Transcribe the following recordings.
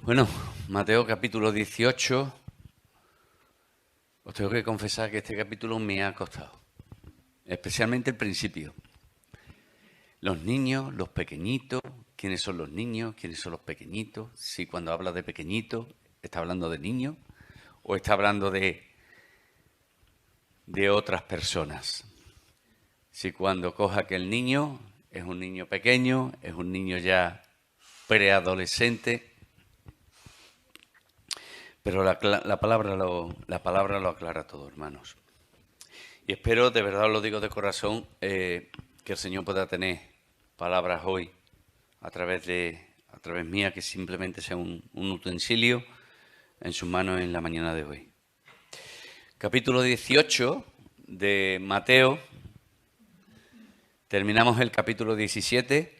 Bueno, Mateo capítulo 18. Os tengo que confesar que este capítulo me ha costado, especialmente el principio. Los niños, los pequeñitos, ¿quiénes son los niños? ¿Quiénes son los pequeñitos? Si cuando habla de pequeñitos, ¿está hablando de niños o está hablando de otras personas? Si cuando coja que el niño es un niño pequeño, es un niño ya preadolescente. Pero la palabra lo aclara todo, hermanos. Y espero, de verdad os lo digo de corazón, que el Señor pueda tener palabras hoy a través mía, que simplemente sea un utensilio en sus manos en la mañana de hoy. Capítulo 18 de Mateo. Terminamos el capítulo 17,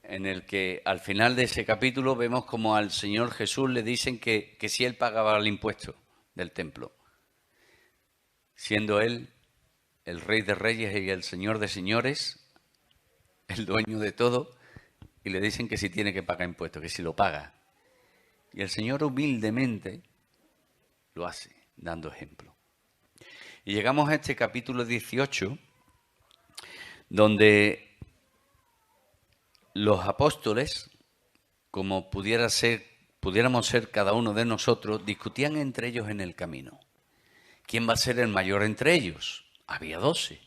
en el que al final de ese capítulo vemos como al Señor Jesús le dicen que si Él pagaba el impuesto del templo, siendo Él el Rey de Reyes y el Señor de Señores, el dueño de todo, y le dicen que si tiene que pagar impuestos, que si lo paga. Y el Señor humildemente lo hace, dando ejemplo. Y llegamos a este capítulo 18, donde los apóstoles, como pudiéramos ser cada uno de nosotros, discutían entre ellos en el camino. ¿Quién va a ser el mayor entre ellos? Había 12.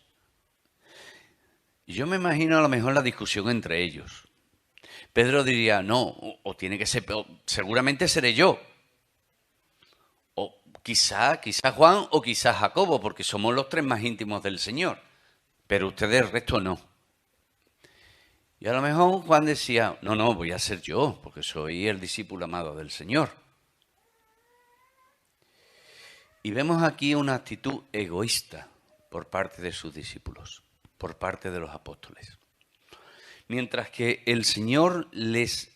Y yo me imagino a lo mejor la discusión entre ellos. Pedro diría, no, o tiene que ser, seguramente seré yo. O quizá Juan o quizá Jacobo, porque somos los tres más íntimos del Señor. Pero ustedes el resto no. Y a lo mejor Juan decía, no, voy a ser yo, porque soy el discípulo amado del Señor. Y vemos aquí una actitud egoísta por parte de sus discípulos, por parte de los apóstoles. Mientras que el Señor les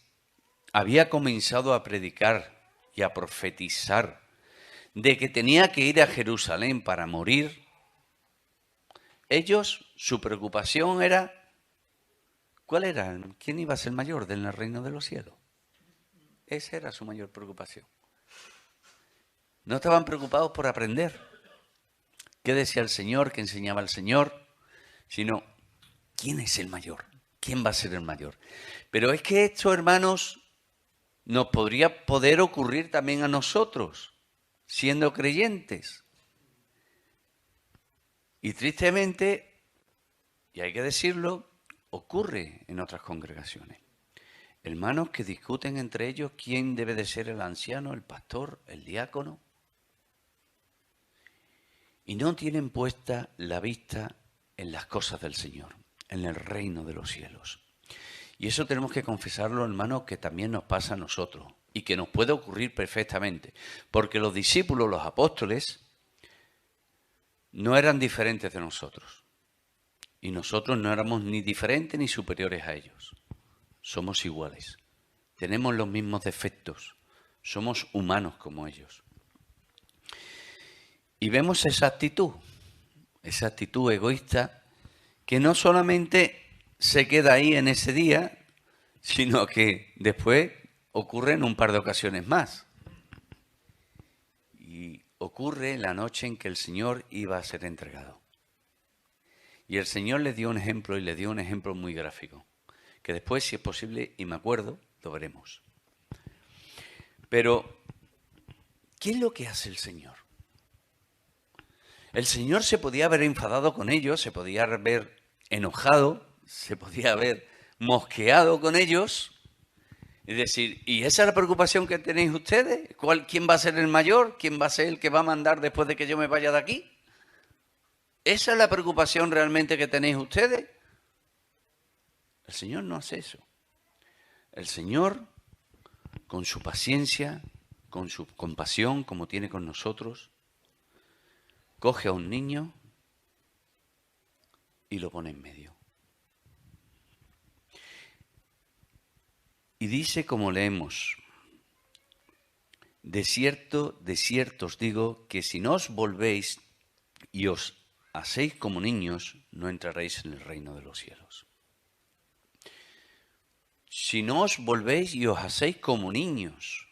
había comenzado a predicar y a profetizar de que tenía que ir a Jerusalén para morir, ellos, su preocupación era, ¿cuál era? ¿Quién iba a ser mayor del reino de los cielos? Esa era su mayor preocupación. No estaban preocupados por aprender qué decía el Señor, qué enseñaba el Señor, sino ¿quién es el mayor? ¿Quién va a ser el mayor? Pero es que esto, hermanos, nos podría poder ocurrir también a nosotros, siendo creyentes. Y tristemente, y hay que decirlo, ocurre en otras congregaciones. Hermanos que discuten entre ellos quién debe de ser el anciano, el pastor, el diácono. Y no tienen puesta la vista en las cosas del Señor, en el reino de los cielos. Y eso tenemos que confesarlo, hermanos, que también nos pasa a nosotros y que nos puede ocurrir perfectamente. Porque los discípulos, los apóstoles, no eran diferentes de nosotros. Y nosotros no éramos ni diferentes ni superiores a ellos. Somos iguales. Tenemos los mismos defectos. Somos humanos como ellos. Y vemos esa actitud egoísta, que no solamente se queda ahí en ese día, sino que después ocurre en un par de ocasiones más. Y ocurre la noche en que el Señor iba a ser entregado. Y el Señor le dio un ejemplo, y le dio un ejemplo muy gráfico, que después, si es posible, y me acuerdo, lo veremos. Pero, ¿qué es lo que hace el Señor? El Señor se podía haber enfadado con ellos, se podía haber enojado, se podía haber mosqueado con ellos y decir, ¿y esa es la preocupación que tenéis ustedes? ¿Quién va a ser el mayor? ¿Quién va a ser el que va a mandar después de que yo me vaya de aquí? ¿Esa es la preocupación realmente que tenéis ustedes? El Señor no hace eso. El Señor, con su paciencia, con su compasión, como tiene con nosotros, coge a un niño y lo pone en medio. Y dice, como leemos, de cierto os digo que si no os volvéis y os hacéis como niños, no entraréis en el reino de los cielos. Si no os volvéis y os hacéis como niños,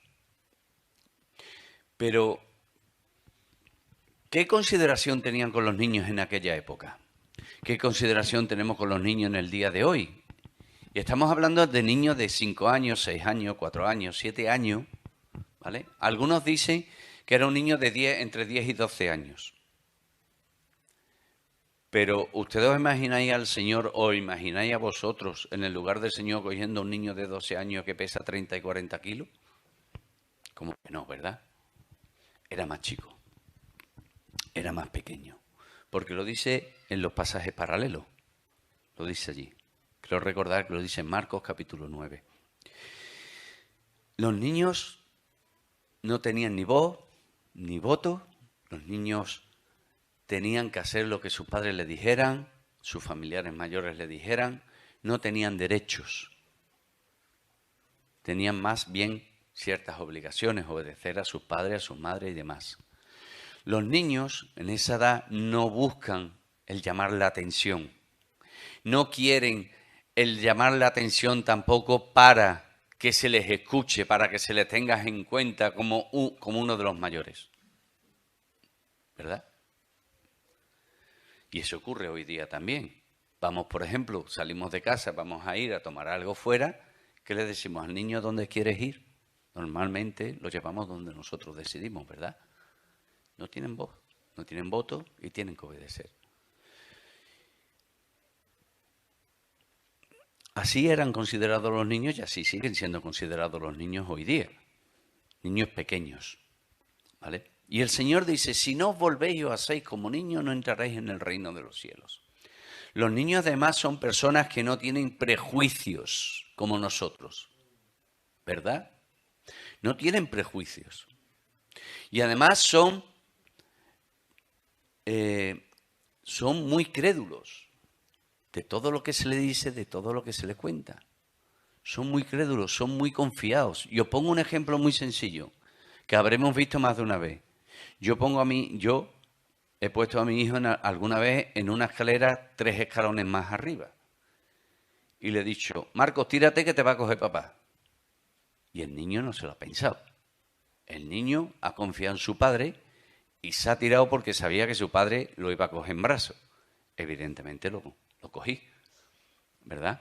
Pero, ¿qué consideración tenían con los niños en aquella época? ¿Qué consideración tenemos con los niños en el día de hoy? Y estamos hablando de niños de 5 años, 6 años, 4 años, 7 años, ¿vale? Algunos dicen que era un niño de entre 10 y 12 años. Pero ¿ustedes os imagináis al Señor o imagináis a vosotros en el lugar del Señor cogiendo a un niño de 12 años que pesa 30 y 40 kilos? Como que no, ¿verdad? Era más chico, era más pequeño. Porque lo dice en los pasajes paralelos, lo dice allí. Creo recordar que lo dice en Marcos capítulo 9. Los niños no tenían ni voz ni voto, los niños tenían que hacer lo que sus padres les dijeran, sus familiares mayores les dijeran, no tenían derechos. Tenían más bien ciertas obligaciones, obedecer a sus padres, a sus madres y demás. Los niños en esa edad no buscan el llamar la atención. No quieren el llamar la atención tampoco para que se les escuche, para que se les tenga en cuenta como uno de los mayores. ¿Verdad? Y eso ocurre hoy día también. Vamos, por ejemplo, salimos de casa, vamos a ir a tomar algo fuera. ¿Qué le decimos al niño dónde quieres ir? Normalmente lo llevamos donde nosotros decidimos, ¿verdad? No tienen voz, no tienen voto y tienen que obedecer. Así eran considerados los niños y así siguen siendo considerados los niños hoy día. Niños pequeños, ¿vale? Y el Señor dice, si no os volvéis y os hacéis como niños, no entraréis en el reino de los cielos. Los niños además son personas que no tienen prejuicios como nosotros, ¿verdad? No tienen prejuicios. Y además son muy crédulos de todo lo que se le dice, de todo lo que se le cuenta. Son muy crédulos, son muy confiados. Y os pongo un ejemplo muy sencillo, que habremos visto más de una vez. Yo he puesto a mi hijo alguna vez en una escalera 3 escalones más arriba. Y le he dicho, Marcos, tírate que te va a coger papá. Y el niño no se lo ha pensado. El niño ha confiado en su padre y se ha tirado porque sabía que su padre lo iba a coger en brazos. Evidentemente lo cogí, ¿verdad?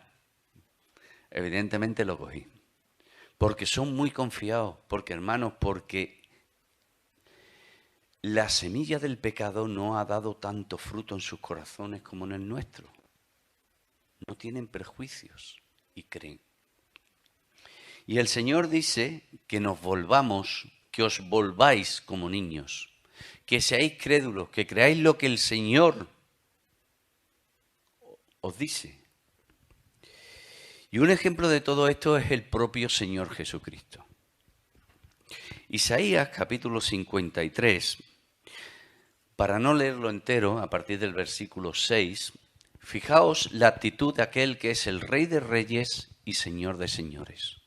Evidentemente lo cogí. Porque son muy confiados, porque hermanos, porque la semilla del pecado no ha dado tanto fruto en sus corazones como en el nuestro. No tienen prejuicios y creen. Y el Señor dice que nos volvamos, que os volváis como niños, que seáis crédulos, que creáis lo que el Señor os dice. Y un ejemplo de todo esto es el propio Señor Jesucristo. Isaías capítulo 53, para no leerlo entero, a partir del versículo 6, fijaos la actitud de aquel que es el Rey de Reyes y Señor de Señores.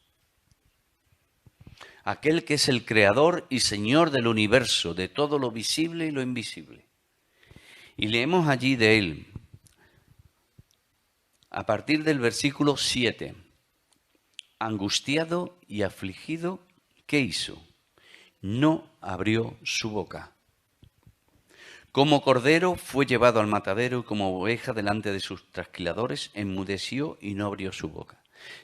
Aquel que es el Creador y Señor del universo, de todo lo visible y lo invisible. Y leemos allí de él, a partir del versículo 7, angustiado y afligido, ¿qué hizo? No abrió su boca. Como cordero fue llevado al matadero y como oveja delante de sus trasquiladores, enmudeció y no abrió su boca.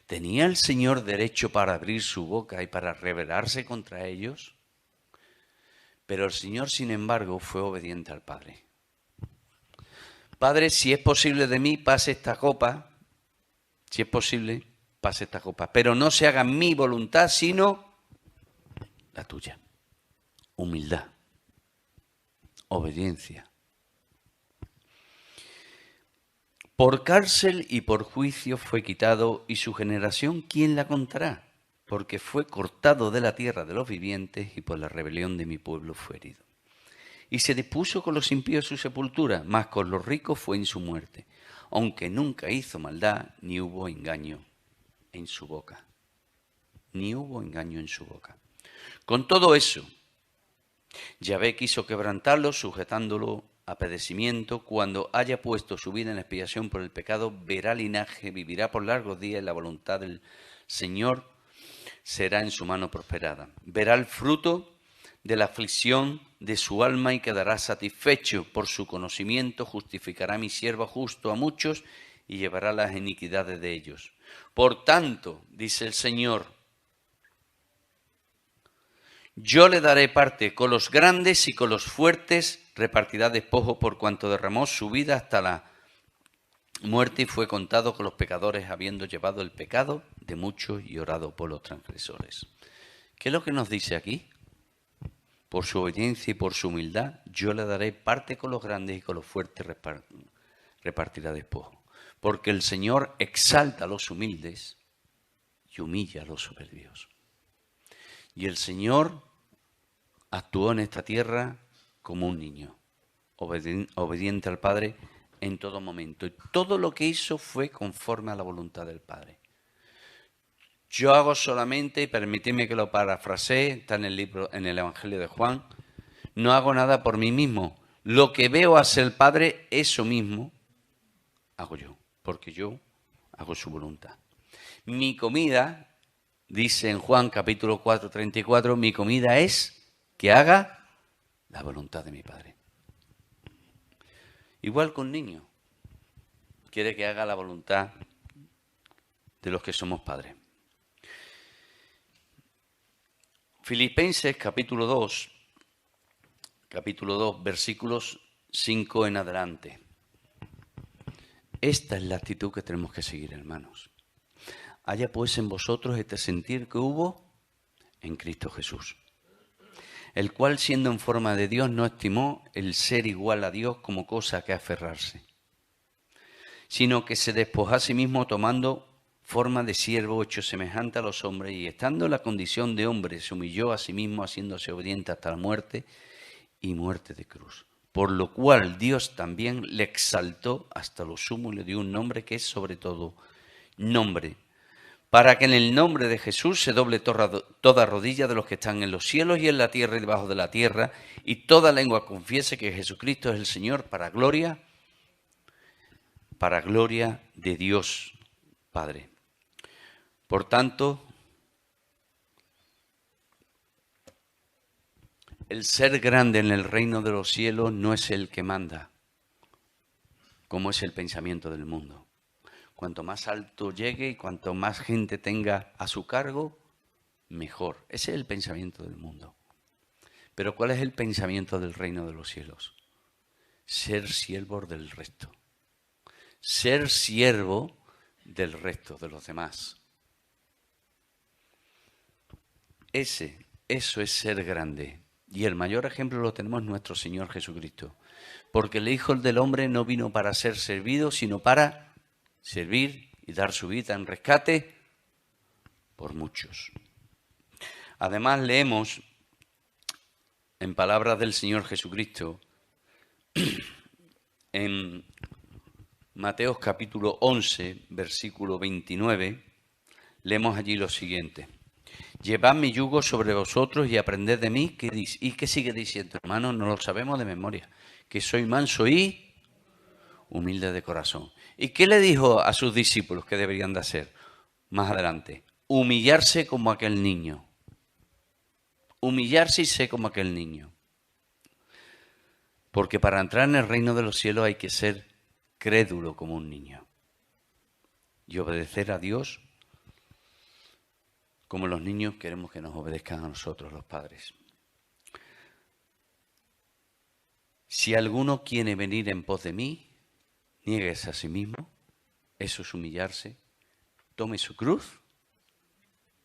¿Tenía el Señor derecho para abrir su boca y para rebelarse contra ellos? Pero el Señor, sin embargo, fue obediente al Padre. Padre, si es posible de mí, pase esta copa. Si es posible, pase esta copa. Pero no se haga mi voluntad, sino la tuya. Humildad. Obediencia. Por cárcel y por juicio fue quitado, y su generación, ¿quién la contará? Porque fue cortado de la tierra de los vivientes, y por la rebelión de mi pueblo fue herido. Y se dispuso con los impíos su sepultura, mas con los ricos fue en su muerte, aunque nunca hizo maldad, ni hubo engaño en su boca. Ni hubo engaño en su boca. Con todo eso, Yahvé quiso quebrantarlo, sujetándolo a padecimiento. Cuando haya puesto su vida en expiación por el pecado, verá linaje, vivirá por largos días, y la voluntad del Señor será en su mano prosperada. Verá el fruto de la aflicción de su alma y quedará satisfecho. Por su conocimiento justificará a mi siervo justo a muchos y llevará las iniquidades de ellos. Por tanto, dice el Señor, yo le daré parte con los grandes y con los fuertes repartirá despojo por cuanto derramó su vida hasta la muerte y fue contado con los pecadores habiendo llevado el pecado de muchos y orado por los transgresores. ¿Qué es lo que nos dice aquí? Por su obediencia y por su humildad, yo le daré parte con los grandes y con los fuertes repartirá despojo. Porque el Señor exalta a los humildes y humilla a los soberbios. Y el Señor actuó en esta tierra como un niño, obediente al Padre en todo momento. Y todo lo que hizo fue conforme a la voluntad del Padre. Yo hago solamente, y permitidme que lo parafrasee, está en el libro, en el Evangelio de Juan, no hago nada por mí mismo. Lo que veo hacer el Padre, eso mismo hago yo, porque yo hago su voluntad. Mi comida, dice en Juan capítulo 4, 34, mi comida es que haga la voluntad de mi Padre. Igual que un niño quiere que haga la voluntad de los que somos padres. Filipenses capítulo 2, versículos 5 en adelante. Esta es la actitud que tenemos que seguir, hermanos. Haya pues en vosotros este sentir que hubo en Cristo Jesús, el cual siendo en forma de Dios no estimó el ser igual a Dios como cosa que aferrarse, sino que se despojó a sí mismo tomando forma de siervo hecho semejante a los hombres y estando en la condición de hombre se humilló a sí mismo haciéndose obediente hasta la muerte y muerte de cruz. Por lo cual Dios también le exaltó hasta lo sumo y le dio un nombre que es sobre todo nombre, para que en el nombre de Jesús se doble toda rodilla de los que están en los cielos y en la tierra y debajo de la tierra, y toda lengua confiese que Jesucristo es el Señor para gloria de Dios Padre. Por tanto, el ser grande en el reino de los cielos no es el que manda, como es el pensamiento del mundo. Cuanto más alto llegue y cuanto más gente tenga a su cargo, mejor. Ese es el pensamiento del mundo. Pero ¿cuál es el pensamiento del reino de los cielos? Ser siervo del resto. Ser siervo del resto de los demás. Eso es ser grande. Y el mayor ejemplo lo tenemos en nuestro Señor Jesucristo. Porque el Hijo del Hombre no vino para ser servido, sino para servir y dar su vida en rescate por muchos. Además leemos en palabras del Señor Jesucristo en Mateo capítulo 11, versículo 29, leemos allí lo siguiente. Llevad mi yugo sobre vosotros y aprended de mí. ¿Y qué sigue diciendo, hermano? No lo sabemos de memoria. Que soy manso y humilde de corazón. ¿Y qué le dijo a sus discípulos que deberían de hacer? Más adelante. Humillarse como aquel niño. Humillarse y ser como aquel niño. Porque para entrar en el reino de los cielos hay que ser crédulo como un niño. Y obedecer a Dios como los niños queremos que nos obedezcan a nosotros, los padres. Si alguno quiere venir en pos de mí, niéguese a sí mismo, eso es humillarse, tome su cruz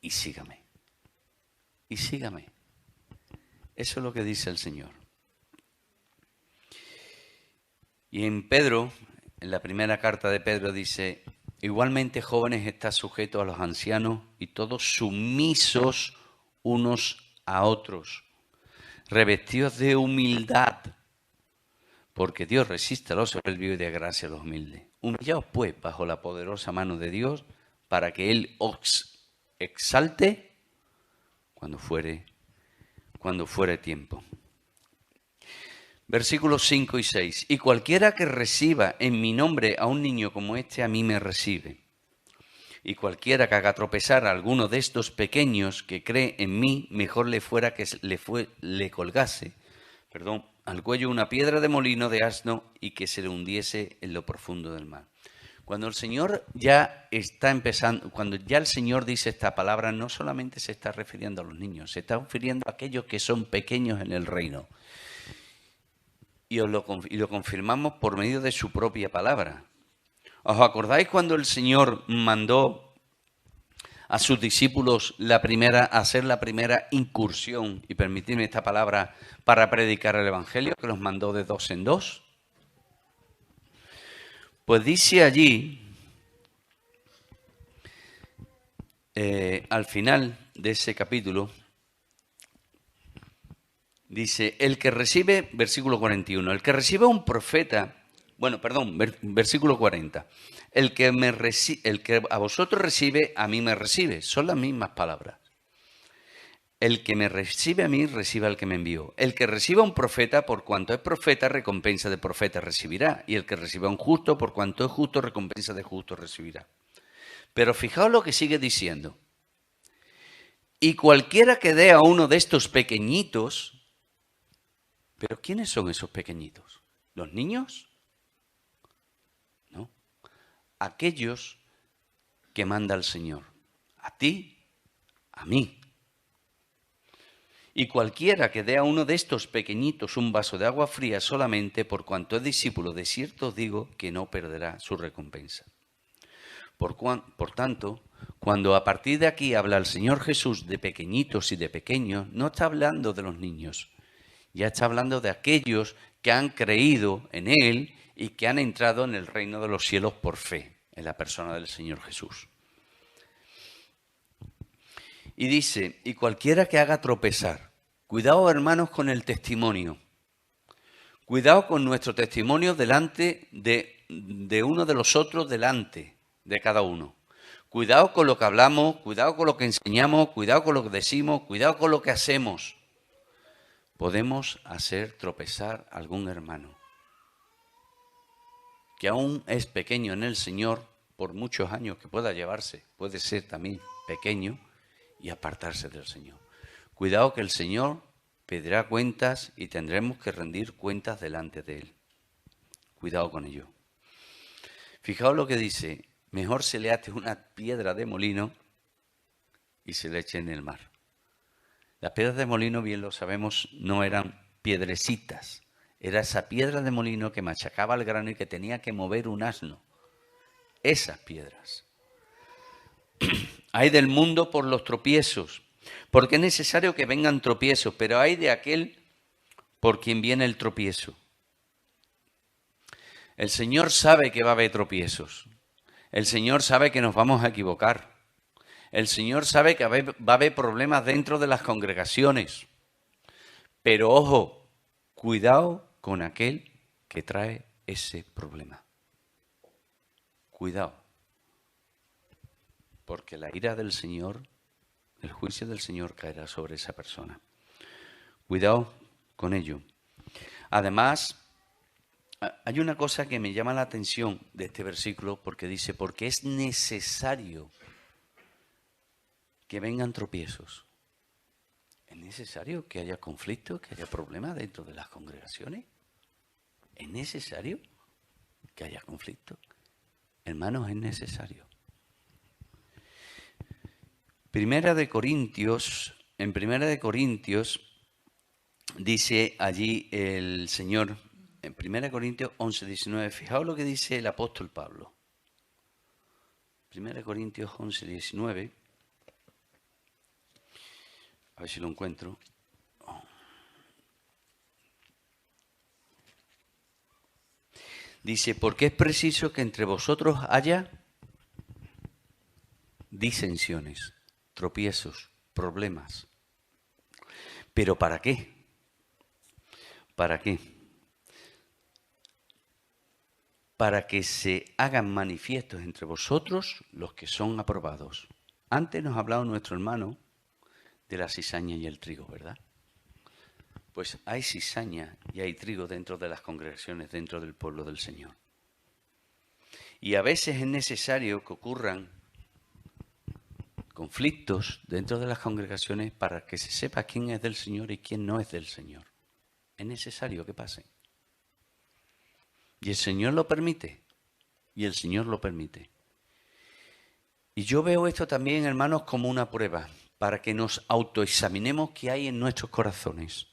y sígame. Y sígame. Eso es lo que dice el Señor. Y en Pedro, en la primera carta de Pedro dice, igualmente jóvenes estad sujetos a los ancianos y todos sumisos unos a otros, revestidos de humildad, porque Dios resiste a los soberbios y da gracia a los humildes. Humillaos pues bajo la poderosa mano de Dios para que Él os exalte cuando fuere tiempo. Versículos 5 y 6. Y cualquiera que reciba en mi nombre a un niño como este, a mí me recibe. Y cualquiera que haga tropezar a alguno de estos pequeños que cree en mí, mejor le fuera que le colgase, al cuello una piedra de molino de asno y que se le hundiese en lo profundo del mar. Cuando el Señor ya está empezando, cuando ya el Señor dice esta palabra, no solamente se está refiriendo a los niños, se está refiriendo a aquellos que son pequeños en el reino. Y lo confirmamos por medio de su propia palabra. ¿Os acordáis cuando el Señor mandó a sus discípulos hacer la primera incursión, y permitidme esta palabra, para predicar el Evangelio, que los mandó de 2 en 2? Pues dice allí, al final de ese capítulo, dice, el que recibe, versículo 41, el que recibe a un profeta, versículo 40, el que a vosotros recibe, a mí me recibe, son las mismas palabras. El que me recibe a mí, recibe al que me envió. El que reciba a un profeta, por cuanto es profeta, recompensa de profeta recibirá. Y el que reciba a un justo, por cuanto es justo, recompensa de justo recibirá. Pero fijaos lo que sigue diciendo. Y cualquiera que dé a uno de estos pequeñitos, ¿pero quiénes son esos pequeñitos? ¿Los niños? No. Aquellos que manda el Señor. A ti, a mí. Y cualquiera que dé a uno de estos pequeñitos un vaso de agua fría solamente por cuanto es discípulo, de cierto os digo que no perderá su recompensa. Por tanto, cuando a partir de aquí habla el Señor Jesús de pequeñitos y de pequeños, no está hablando de los niños, ya está hablando de aquellos que han creído en Él y que han entrado en el reino de los cielos por fe, en la persona del Señor Jesús. Y dice, y cualquiera que haga tropezar. Cuidado, hermanos, con el testimonio. Cuidado con nuestro testimonio delante de uno de los otros, delante de cada uno. Cuidado con lo que hablamos, cuidado con lo que enseñamos, cuidado con lo que decimos, cuidado con lo que hacemos. Podemos hacer tropezar a algún hermano que aún es pequeño en el Señor, por muchos años que pueda llevarse, puede ser también pequeño, y apartarse del Señor. Cuidado que el Señor pedirá cuentas y tendremos que rendir cuentas delante de Él. Cuidado con ello. Fijaos lo que dice, mejor se le ate una piedra de molino y se le eche en el mar. Las piedras de molino, bien lo sabemos, no eran piedrecitas. Era esa piedra de molino que machacaba el grano y que tenía que mover un asno. Esas piedras. Hay del mundo por los tropiezos, porque es necesario que vengan tropiezos, pero hay de aquel por quien viene el tropiezo. El Señor sabe que va a haber tropiezos. El Señor sabe que nos vamos a equivocar. El Señor sabe que va a haber problemas dentro de las congregaciones. Pero ojo, cuidado con aquel que trae ese problema. Cuidado. Porque la ira del Señor, el juicio del Señor caerá sobre esa persona. Cuidado con ello. Además, hay una cosa que me llama la atención de este versículo porque dice, porque es necesario que vengan tropiezos. ¿Es necesario que haya conflictos, que haya problemas dentro de las congregaciones? ¿Es necesario que haya conflictos? Hermanos, es necesario. En Primera de Corintios dice allí el Señor, en 1 Corintios 11, 19, fijaos lo que dice el apóstol Pablo. 1 Corintios 11, 19, a ver si lo encuentro. Dice, porque es preciso que entre vosotros haya disensiones, tropiezos, problemas. ¿Pero para qué? ¿Para qué? Para que se hagan manifiestos entre vosotros los que son aprobados. Antes nos ha hablado nuestro hermano de la cizaña y el trigo, ¿verdad? Pues hay cizaña y hay trigo dentro de las congregaciones, dentro del pueblo del Señor. Y a veces es necesario que ocurran conflictos dentro de las congregaciones para que se sepa quién es del Señor y quién no es del Señor. Es necesario que pase. Y el Señor lo permite. Y el Señor lo permite. Y yo veo esto también, hermanos, como una prueba para que nos autoexaminemos qué hay en nuestros corazones.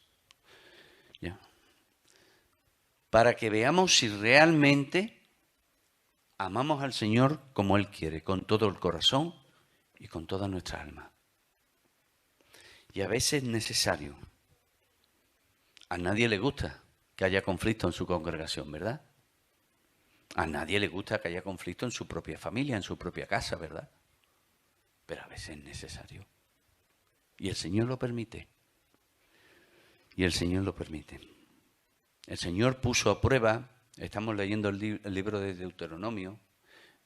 ¿Ya? Para que veamos si realmente amamos al Señor como Él quiere, con todo el corazón y con toda nuestra alma. Y a veces es necesario. A nadie le gusta que haya conflicto en su congregación, ¿verdad? A nadie le gusta que haya conflicto en su propia familia, en su propia casa, ¿verdad? Pero a veces es necesario. Y el Señor lo permite. Y el Señor lo permite. El Señor puso a prueba, estamos leyendo el libro de Deuteronomio,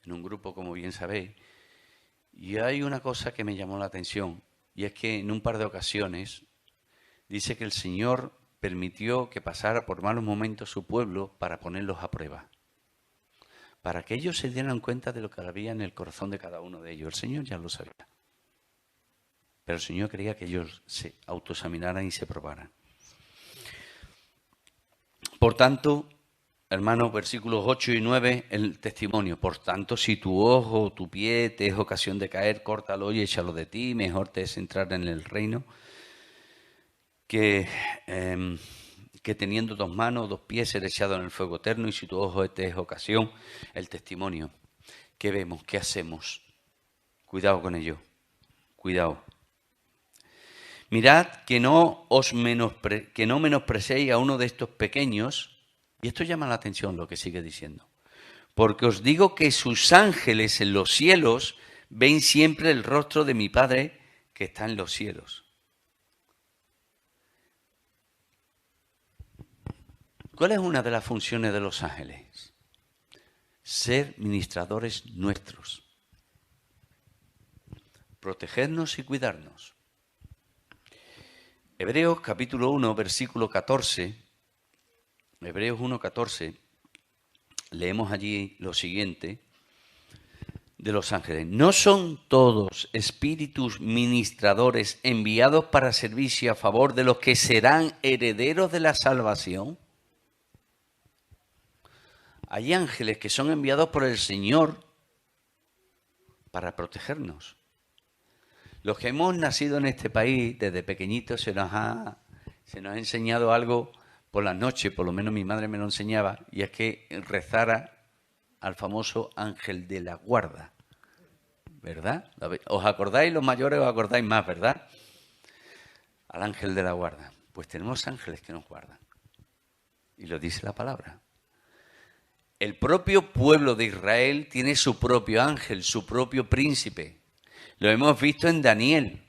en un grupo, como bien sabéis, y hay una cosa que me llamó la atención, y es que en un par de ocasiones dice que el Señor permitió que pasara por malos momentos su pueblo para ponerlos a prueba, para que ellos se dieran cuenta de lo que había en el corazón de cada uno de ellos. El Señor ya lo sabía, pero el Señor quería que ellos se autoexaminaran y se probaran. Por tanto, hermanos, versículos 8 y 9, el testimonio. Por tanto, si tu ojo o tu pie te es ocasión de caer, córtalo y échalo de ti. Mejor te es entrar en el reino que teniendo 2 manos o 2 pies ser echado en el fuego eterno. Y si tu ojo te es ocasión, el testimonio. ¿Qué vemos? ¿Qué hacemos? Cuidado con ello. Cuidado. Mirad que no menospreciéis a uno de estos pequeños, y esto llama la atención lo que sigue diciendo, porque os digo que sus ángeles en los cielos ven siempre el rostro de mi Padre que está en los cielos. ¿Cuál es una de las funciones de los ángeles? Ser ministradores nuestros, protegernos y cuidarnos. Hebreos capítulo 1, versículo 14, Hebreos 1, 14, leemos allí lo siguiente de los ángeles. ¿No son todos espíritus ministradores enviados para servicio a favor de los que serán herederos de la salvación? Hay ángeles que son enviados por el Señor para protegernos. Los que hemos nacido en este país, desde pequeñitos se nos ha enseñado algo por la noche, por lo menos mi madre me lo enseñaba, y es que rezara al famoso ángel de la guarda, ¿verdad? ¿Os acordáis? Los mayores os acordáis más, ¿verdad? Al ángel de la guarda. Pues tenemos ángeles que nos guardan. Y lo dice la palabra. El propio pueblo de Israel tiene su propio ángel, su propio príncipe. Lo hemos visto en Daniel.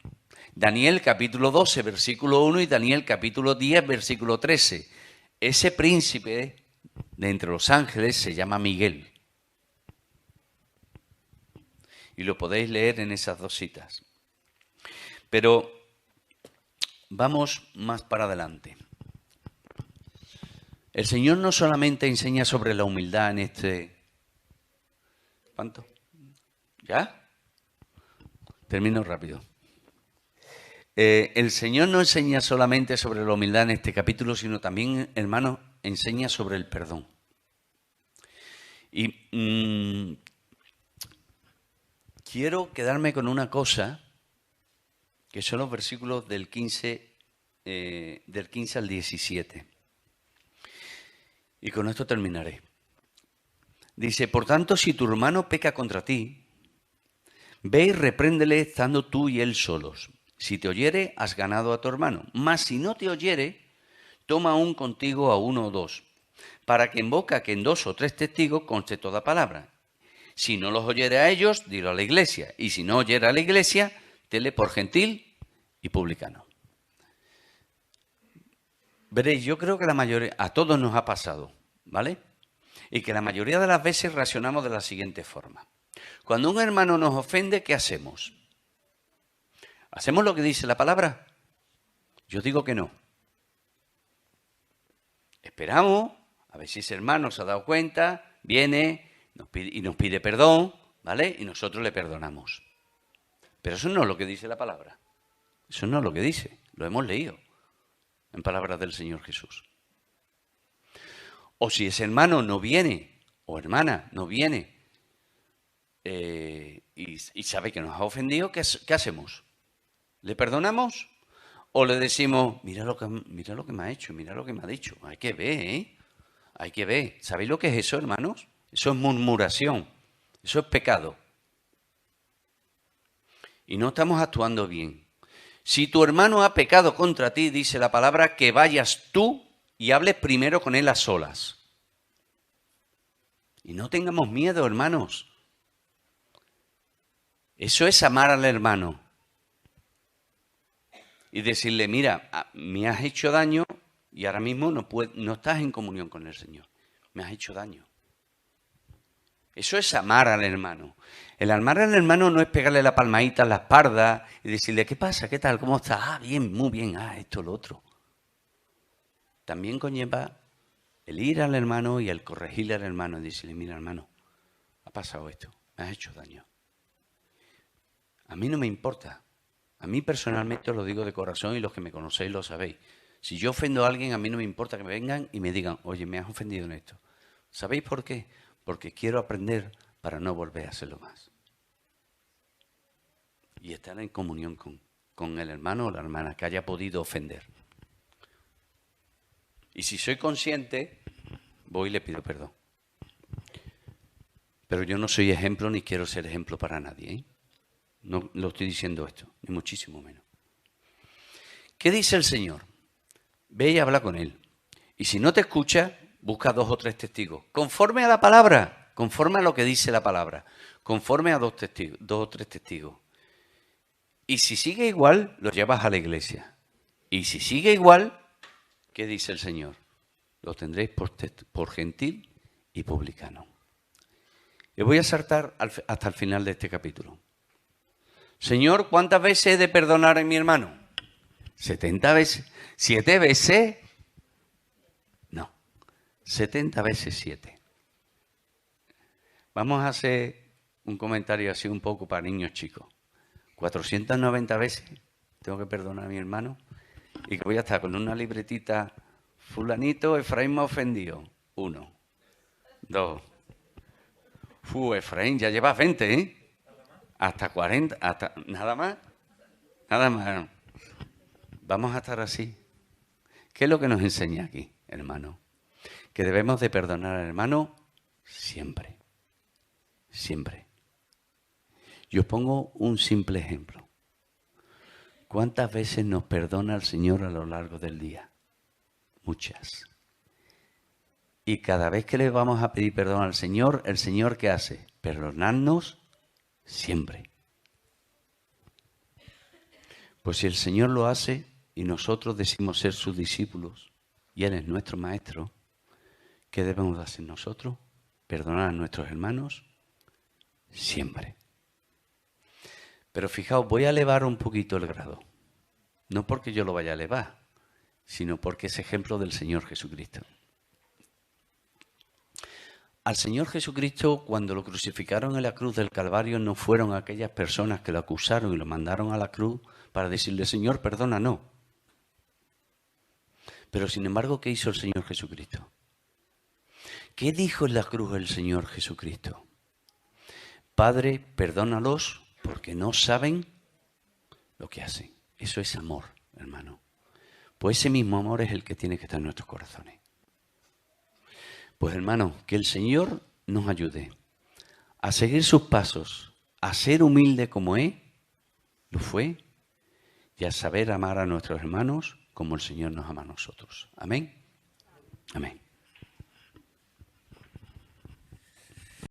Daniel capítulo 12, versículo 1 y Daniel capítulo 10, versículo 13. Ese príncipe de entre los ángeles se llama Miguel. Y lo podéis leer en esas 2 citas. Pero vamos más para adelante. El Señor no solamente enseña sobre la humildad en este... ¿Cuánto? ¿Ya? Termino rápido. El Señor no enseña solamente sobre la humildad en este capítulo, sino también, hermanos, enseña sobre el perdón. Y quiero quedarme con una cosa, que son los versículos del 15 al 17. Y con esto terminaré. Dice, por tanto, si tu hermano peca contra ti, ve y repréndele estando tú y él solos. Si te oyere, has ganado a tu hermano. Mas si no te oyere, toma aún contigo a 1 o 2, para que en boca que en 2 o 3 testigos conste toda palabra. Si no los oyere a ellos, dilo a la iglesia. Y si no oyere a la iglesia, tenle por gentil y publicano. Veréis, yo creo que la mayoría, a todos nos ha pasado, ¿vale? Y que la mayoría de las veces reaccionamos de la siguiente forma. Cuando un hermano nos ofende, ¿qué hacemos? ¿Hacemos lo que dice la palabra? Yo digo que no. Esperamos, a ver si ese hermano se ha dado cuenta, viene nos pide perdón, ¿vale? Y nosotros le perdonamos. Pero eso no es lo que dice la palabra. Eso no es lo que dice. Lo hemos leído en palabras del Señor Jesús. O si ese hermano no viene, o hermana no viene, y sabe que nos ha ofendido, ¿qué hacemos? ¿Le perdonamos? ¿O le decimos, mira lo que me ha hecho, mira lo que me ha dicho? Hay que ver, ¿eh? Hay que ver. ¿Sabéis lo que es eso, hermanos? Eso es murmuración. Eso es pecado. Y no estamos actuando bien. Si tu hermano ha pecado contra ti, dice la palabra, que vayas tú y hables primero con él a solas. Y no tengamos miedo, hermanos. Eso es amar al hermano. Y decirle, mira, me has hecho daño y ahora mismo no estás en comunión con el Señor. Me has hecho daño. Eso es amar al hermano. El amar al hermano no es pegarle la palmadita en la espalda y decirle, ¿qué pasa? ¿Qué tal? ¿Cómo estás? Ah, bien, muy bien. Ah, esto, lo otro. También conlleva el ir al hermano y el corregirle al hermano y decirle, mira, hermano, ha pasado esto, me has hecho daño. A mí no me importa. A mí personalmente os lo digo de corazón y los que me conocéis lo sabéis. Si yo ofendo a alguien, a mí no me importa que me vengan y me digan, oye, me has ofendido en esto. ¿Sabéis por qué? Porque quiero aprender para no volver a hacerlo más. Y estar en comunión con el hermano o la hermana que haya podido ofender. Y si soy consciente, voy y le pido perdón. Pero yo no soy ejemplo ni quiero ser ejemplo para nadie, ¿eh? No lo estoy diciendo esto, ni muchísimo menos. ¿Qué dice el Señor? Ve y habla con él. Y si no te escucha, busca 2 o 3 testigos. Conforme a la palabra, conforme a lo que dice la palabra. Conforme a 2 o 3 testigos. Y si sigue igual, lo llevas a la iglesia. Y si sigue igual, ¿qué dice el Señor? Lo tendréis por gentil y publicano. Y voy a saltar hasta el final de este capítulo. Señor, ¿cuántas veces he de perdonar a mi hermano? 70 veces. ¿7 veces? No. 70 veces 7. Vamos a hacer un comentario así un poco para niños chicos. 490 veces tengo que perdonar a mi hermano y que voy a estar con una libretita. Fulanito, Efraín me ha ofendido. 1, 2. Efraín, ya llevas 20, ¿eh? Hasta 40, hasta nada más. Nada más. Vamos a estar así. ¿Qué es lo que nos enseña aquí, hermano? Que debemos de perdonar al hermano siempre. Siempre. Yo os pongo un simple ejemplo. ¿Cuántas veces nos perdona el Señor a lo largo del día? Muchas. Y cada vez que le vamos a pedir perdón al Señor, ¿el Señor qué hace? Perdonarnos siempre. Pues si el Señor lo hace y nosotros decimos ser sus discípulos y Él es nuestro maestro, ¿qué debemos de hacer nosotros? Perdonar a nuestros hermanos siempre. Pero fijaos, voy a elevar un poquito el grado. No porque yo lo vaya a elevar, sino porque es ejemplo del Señor Jesucristo. Al Señor Jesucristo, cuando lo crucificaron en la cruz del Calvario, no fueron aquellas personas que lo acusaron y lo mandaron a la cruz para decirle, Señor, perdona, no. Pero sin embargo, ¿qué hizo el Señor Jesucristo? ¿Qué dijo en la cruz el Señor Jesucristo? Padre, perdónalos porque no saben lo que hacen. Eso es amor, hermano. Pues ese mismo amor es el que tiene que estar en nuestros corazones. Pues hermano, que el Señor nos ayude a seguir sus pasos, a ser humilde como Él lo fue y a saber amar a nuestros hermanos como el Señor nos ama a nosotros. Amén. Amén.